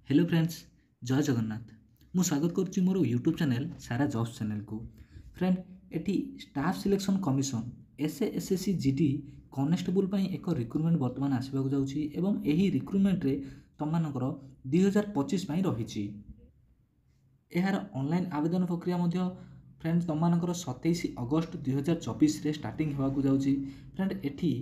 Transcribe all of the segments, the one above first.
Hello friends, जय जगन्नाथ। मु स्वागत करुच्ची मोर यूट्यूब चैनल सारा जॉब्स चैनल को। Friend, eighty staff selection commission SSC GD constable पर एक रिक्रुटमेंट बर्तमान आसवाक जाउची एवं एही रिक्रुटमेंट रे तमनकर 2025 रही। यार ऑनलाइन आवेदन प्रक्रिया मध्य फ्रेंड तमनकर 27 अगस्त 2024 रे स्टार्टिंग होगाकू जाउची। फ्रेंड, एठी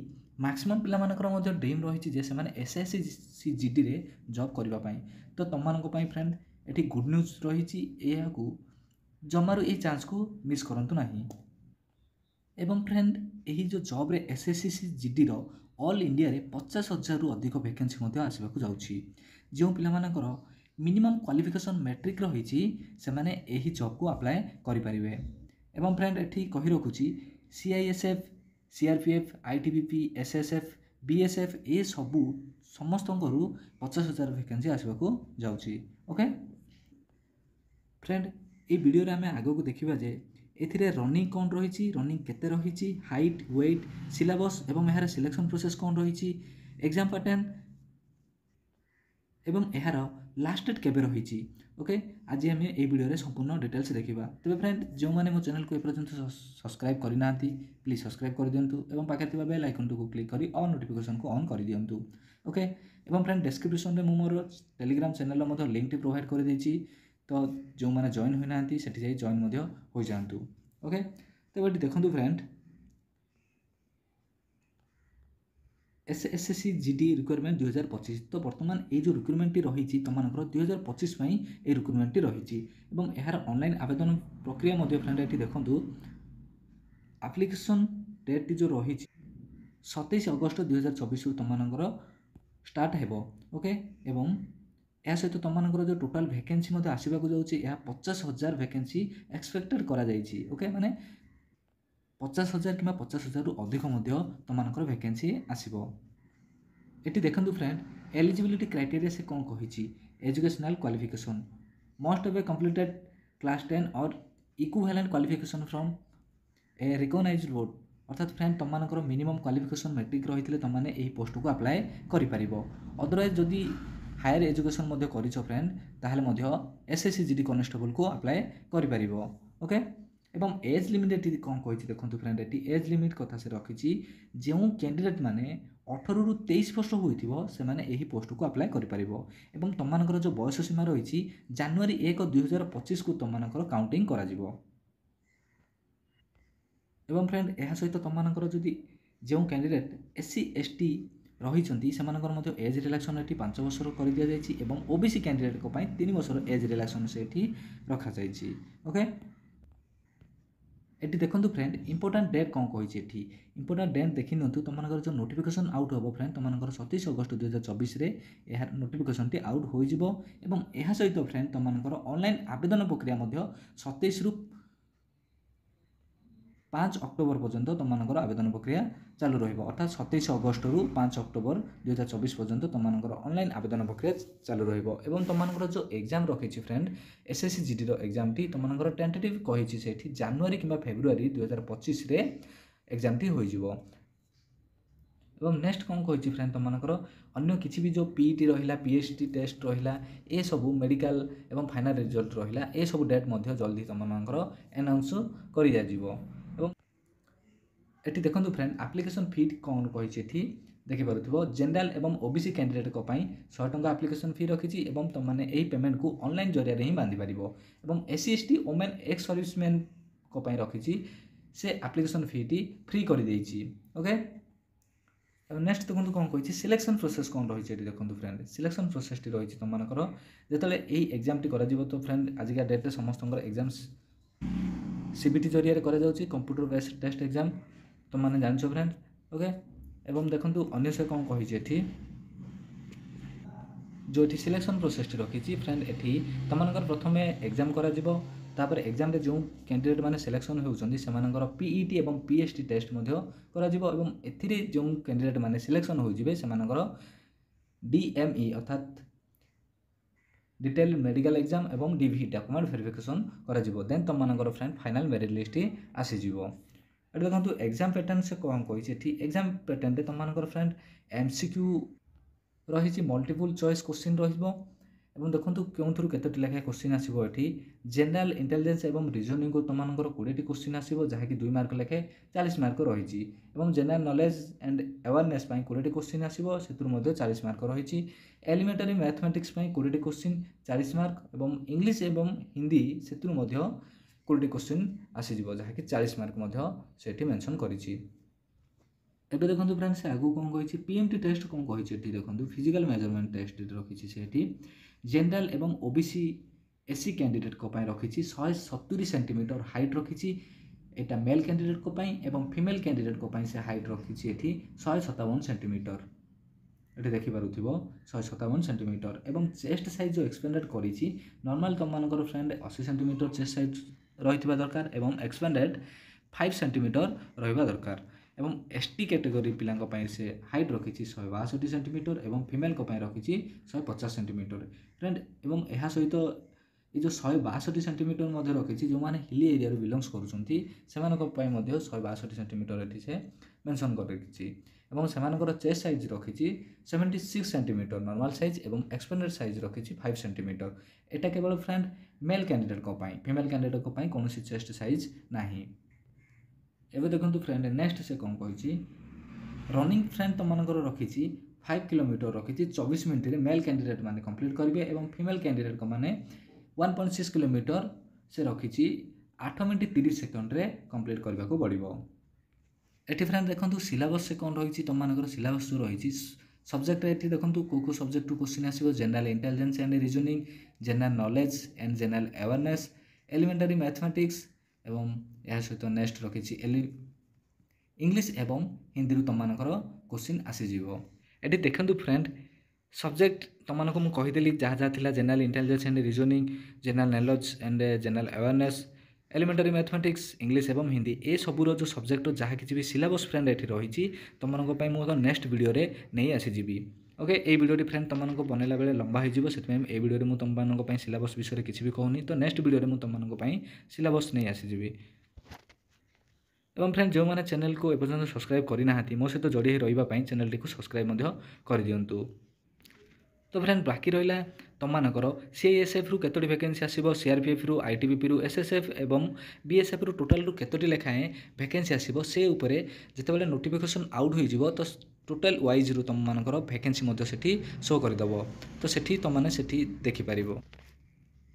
मैक्सिमम पिलामानकर मध्य ड्रीम रही जे से एसएससी जीडी रे जॉब करबा पई। तो तमनको पई फ्रेंड एठी गुड न्यूज रही एहाकू जमारू ए चांस को मिस करंतु नाही। एवं फ्रेंड यही जो जॉब रे एसएससी जीडी रो ऑल इंडिया रे 50,000 रु अधिक वैकेंसी मध्य आसबाकू जाउची। जो पिलामानकर मिनिमम क्वालिफिकेशन मैट्रिक रही से माने यही जॉब को अप्लाई करि परिबे। एवं फ्रेंड एठी कहि रखुची CISF, CRPF, ITBP, SSF, BSF ए सबू समस्त 50,000 वैकेंसी आसबाकू जाउची। ओके फ्रेंड, ये वीडियो रे आमे आगो को देखिबा जे एथिरे रनिंग कौन रही, रनिंग केते रही, हाइट, वेट, सिलेबस एवं यार सिलेक्शन प्रोसेस कौन रही, एग्जाम पैटर्न एवं यार लास्ट डेट केबे रही। ओके, आज आम ये वीडियो रे संपूर्ण डिटेल्स देखा। तेज फ्रेंड, जो मैंने मो चैनल को एपर्यंत सब्सक्राइब करना प्लीज सब्सक्राइब कर दिंतु और पाखे बेल आइकन को क्लिक करी ऑल नोटिफिकेशन को ऑन कर दिंतु। ओके, एवं फ्रेंड डिस्क्रिप्शन में मोर टेलीग्राम चैनल लिंक टी प्रोवाइड कर देछि, तो जो मैंने जॉइन होना सेठी जाई जॉइन हो जातु। ओके, तो ये देखो फ्रेंड, एसएससी जीडी रिक्वायरमेंट 2025। तो बर्तमान ये जो रिक्रुटमेंट रही तुम 2025 ये रिक्रुटमेंट रही यार ऑनलाइन आवेदन प्रक्रिया फ्रेंड ये देखो एप्लिकेशन डेट जो रही 27 अगस्त 2024 तुम स्टार्ट हेबो। ओके, एवं या सहित तुम जो टोटाल वैकेंसी आसवाक जाऊँगी 50,000 वैकेंसी एक्सपेक्टेड करा जाइछि। ओके, माने 50,000 कि 50,000 रु अधिक तुम वैकेंसी आसो। ये देखो फ्रेंड, एलिजिबिलिटी क्राइटेरिया से कौन कही, educational qualification must be completed class 10 और equivalent qualification from a recognised board. अर्थात फ्रेंड तुम मिनिमम क्वालिफिकेशन मैट्रिक रही तुमने यही पोस्ट को अप्लाई कर। अदरवाइज जदि हायर एजुकेशन कर फ्रेंड ताहले एसएससी जीडी कनेस्टेबल को अप्लाई कर। ओके, एवं एज लिमिट कौन कही देखो फ्रेंड, ये एज लिमिट कथा से रखी जो कैंडिडेट माने 18 रु 23 वर्ष होइथिबो से माने एही पोस्ट को अप्लाई करि परिबो। एवं तुमनकर जो बयस सीमा रही जनवरी 1 2025 को तुमनकर काउंटिंग करा जिवो। एवं फ्रेंड यह सहित तुमनकर जदि जो कैंडिडेट एससी एसटी रही से एज रिलैक्सन ये 5 वर्ष कर दि जाइए एवं ओबीसी कैंडिडेट को 3 वर्ष एज रिलैक्सन से रखा जाइए। ओके, ये देखो फ्रेंड इंपोर्टाट डेट कौन कही, इंपोर्टाट डेट देखी नियंतु तुम जो नोटिफिकेशन आउट हम फ्रेंड तुम 27 अगस्त 2024 यार नोटिफिकेशन टी आउट हो सहित फ्रेंड तुम ऑनलाइन आवेदन प्रक्रिया 27 रु 5 अक्टोबर पर्यंत तुम आवेदन प्रक्रिया चालू रही। अर्थात 27 अगस्त रु 5 अक्टोबर 2024 पर्यंत तुम ऑनलाइन आवेदन प्रक्रिया चालू रही। तुम जो एग्जाम रखी फ्रेंड एसएससी जीडी रो एग्जाम टी तुम टेंटेटिव कही से जनवरी कि फेब्रुआरी 2025 रे एग्जाम टी हो। नेक्स्ट कौन कही फ्रेंड तुम अन्य किसी भी जो पीईटी रहा पीएचडी टेस्ट रहा ये सब मेडिकल एवं फाइनल रिजल्ट रहा ये सब डेट जल्दी तुम अनाउंस कर ये देखो फ्रेंड एप्लिकेशन फी कौन कही देखिपो जनरल एवं ओबीसी कैंडिडेट को 100 टंका एप्लिकेशन फी रखी तुमने यही पेमेंट को ऑनलाइन जरिया ही बांधि पार। SC ST women ex serviceman को रखी से एप्लिकेशन फी टी फ्री कर देछि। ओके, नेक्स्ट देखो कौन कही सिलेक्शन प्रोसेस कौन रही देखो फ्रेंड सिलेक्शन प्रोसेस टी रही तुमनकर जिते यही एग्जाम टी करा तो फ्रेंड आजिका डेट समस्त एग्जाम सीबीटी जरिया करा कंप्यूटर बेस्ड टेस्ट एग्जाम तुमने जान फ्रेंड। ओके, एवं देखो अन्य से कौन कही जो ये सिलेक्शन प्रोसेस रखी फ्रेंड ये तुमनकर प्रथम एग्जाम कर एग्जाम रे जो कैंडिडेट माने सिलेक्शन होउछन्ती सेमानकर पीईटी एवं पीएचडी टेस्ट करा एवं एथिरे जो कैंडिडेट माने सिलेक्शन हो जिवे सेमानकर डीएमई अर्थात डिटेल मेडिकल एग्जाम एवं डीवी डॉक्यूमेंट वेरिफिकेशन करा देन तुमनकर फ्रेंड फाइनल मेरिट लिस्ट आसी जिवो। ये देखो एग्जाम पैटर्न से कौन कही एग्जाम पैटर्न रे तुमनकर फ्रेंड एमसीक्यू रही मल्टीपल चॉइस क्वेश्चन ଏବଂ ଦେଖନ୍ତୁ କେଉଁଥିରୁ କେତୋଟି ଲେଖାଏଁ କ୍ୱେଶ୍ଚିନ୍ ଆସିବ ଏଠି ଜେନେରାଲ ଇଣ୍ଟେଲିଜେନ୍ସ ଏବଂ ରିଜନିଂକୁ ତୁମମାନଙ୍କର 20ଟି କ୍ୱେଶ୍ଚିନ୍ ଆସିବ ଯାହାକି 2 ମାର୍କ ଲେଖାଏଁ 40 ମାର୍କ ରହିଛି ଏବଂ ଜେନେରାଲ ନଲେଜ ଆଣ୍ଡ ଆୱାରନେସ୍ ପାଇଁ 20ଟି କ୍ୱେଶ୍ଚିନ୍ ଆସିବ ସେଥିରୁ ମଧ୍ୟ 40 ମାର୍କ ରହିଛି ଏଲିମେଣ୍ଟାରୀ ମ୍ୟାଥମେଟିକ୍ସ ପାଇଁ 20ଟି କ୍ୱେଶ୍ଚିନ୍ 40 ମାର୍କ ଏବଂ ଇଂଲିଶ ଏବଂ ହିନ୍ଦୀ ସେଥିରୁ ମଧ୍ୟ 20ଟି କ୍ୱେଶ୍ଚିନ୍ ଆସିଯିବ ଯାହାକି 40 ମାର୍କ ମଧ୍ୟ ସେଠି ମେନସନ୍ କରିଛି। ଏବେ ଦେଖନ୍ତୁ ଫ୍ରେଣ୍ଡ ସେ ଆଗକୁ କ'ଣ କହିଛି ପିଏମ୍ଟି ଟେଷ୍ଟ କ'ଣ କହିଛି ଏଠି ଦେଖନ୍ତୁ ଫିଜିକାଲ ମେଜରମେଣ୍ଟ ଟେଷ୍ଟ ରଖିଛି ସେଠି ଜେନେରାଲ ଏବଂ ଓବିସି ଏସି କ୍ୟାଣ୍ଡିଡେଟ୍ଙ୍କ ପାଇଁ ରଖିଛି 170 ସେଣ୍ଟିମିଟର ହାଇଟ୍ ରଖିଛି ଏଇଟା ମେଲ୍ କ୍ୟାଣ୍ଡିଡେଟ୍ଙ୍କ ପାଇଁ ଏବଂ ଫିମେଲ୍ କ୍ୟାଣ୍ଡିଡେଟ୍ଙ୍କ ପାଇଁ ସେ ହାଇଟ୍ ରଖିଛି ଏଠି 157 ସେଣ୍ଟିମିଟର ଏଠି ଦେଖିପାରୁଥିବ 157 ସେଣ୍ଟିମିଟର ଏବଂ ଚେଷ୍ଟ ସାଇଜ୍ ଯେଉଁ ଏକ୍ସପେଣ୍ଡେଡ୍ କରିଛି ନର୍ମାଲ ତୁମମାନଙ୍କର ଫ୍ରେଣ୍ଡ 80 ସେଣ୍ଟିମିଟର ଚେଷ୍ଟ ସାଇଜ୍ ରହିଥିବା ଦରକାର ଏବଂ ଏକ୍ସପେଣ୍ଡେଡ୍ 5 ସେଣ୍ଟିମିଟର ରହିବା ଦରକାର ଏବଂ ଏସଟି କ୍ୟାଟେଗୋରୀ ପିଲାଙ୍କ ପାଇଁ ସେ ହାଇଟ୍ ରଖିଛି 162 ସେଣ୍ଟିମିଟର ଏବଂ ଫିମେଲ୍ଙ୍କ ପାଇଁ ରଖିଛି 150 ସେଣ୍ଟିମିଟର ଫ୍ରେଣ୍ଡ ଏବଂ ଏହା ସହିତ ये जो 162 सेंटीमीटर मध्य रखी जो मैंने हिली एरिया बिलंग्स करुँच से मध्य 162 सेंटीमीटर ये से मेंशन कर रखी और चेस्ट साइज रखी 76 सेंटीमीटर नॉर्मल साइज और एक्सपेंडेड साइज रखी 5 सेंटीमीटर एटा केवल friend male candidate female candidate कौन चेस्ट साइज ना एवं देखो फ्रेंड नेक्स्ट से कौन कही रनिंग फ्रेंड तुम रखी 5 किलोमीटर रखी 24 मिनट मेल कैंडिडेट माने कंप्लीट करेंगे और फीमेल कैंडिडेट माने 1.6 किलोमीटर से रखी 8 मिनट 30 सेकेंड रे कंप्लीट करने को पड़ो। ये फ्रेंड देखो सिलेबस से कौन रही तुम मानकर सिलेबस जो रही सब्जेक्ट ये देखो कौ सब्जेक्ट क्वेश्चन आसो general intelligence and reasoning general knowledge and general awareness elementary mathematics एवं यह सहित नेक्स्ट रखी इंग्लिश एवं हिंदी तुम मानकर क्वेश्चन आसीज ये देखो फ्रेंड सब्जेक्ट तुमको मुझे कहीदेली जहाँ जहाँ थी general intelligence and reasoning general knowledge and general awareness elementary mathematics English एवं हिंदी ए सबूर जो सब्जेक्ट जहाँ किसी भी सिलेबस फ्रेंड ये रही तुमको मुझे नेक्स्ट वीडियो नहीं आसीजी ओके ये वीडियो फ्रेंड तुमको बनैला बेले लंबा हो ये वीडियो मुझे तुम सिलेबस विषय किसी भी कहूनी तो नेक्स्ट वीडियो मुझे तुमको सिलेबस नहीं आसीजी एवं फ्रेंड जो मैंने चैनल को एपर्यंत सब्सक्राइब करना मो सहित जोड़ी रही चैनल टी सब्सक्राइब कर दिंतु। तो फ्रेंड बाकी रहा तुम मानकर सीआईएसएफ रु केतोटी वैकेंसी आसीबो सीआरपीएफ रु आईटीबीपी रु एसएसएफ एवं बीएसएफ रु टोटाल रु केतोटी लेखाएं वैकेंसी आसीबो से उपरे जेतेबेले नोटिफिकेशन आउट हो जिवो तो टोटाल वाइज रु तुम मानकर वैकेंसी मध्य सेठी शो कर दबो तो सेठी तुम माने सेठी देखि पारिबो।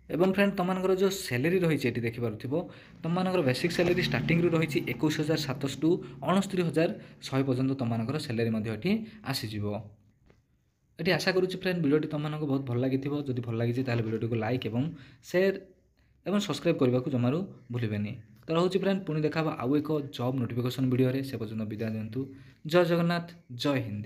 एवं फ्रेंड तुम मानकर जो सैलरी रही देखि पारुथिबो तुम मानकर बेसिक सैलरी स्टार्टिंग रु रही 21,700 टू 69,100 पर्यंत तुम मानकर सैलरी मध्य एठी आसी जिवो। ये आशा करुच्ची फ्रेंड वीडियो तुमको बहुत भल लगी जदि भल लगी वीडियो को लाइक एवं शेयर एवं सब्सक्राइब करने को जमारू भूलें। तो रोचे फ्रेंड पुणी देखा आउ एक जॉब नोटिफिकेशन वीडियो से पर्यटन विदाय दिंतु। जय जगन्नाथ जय हिंद।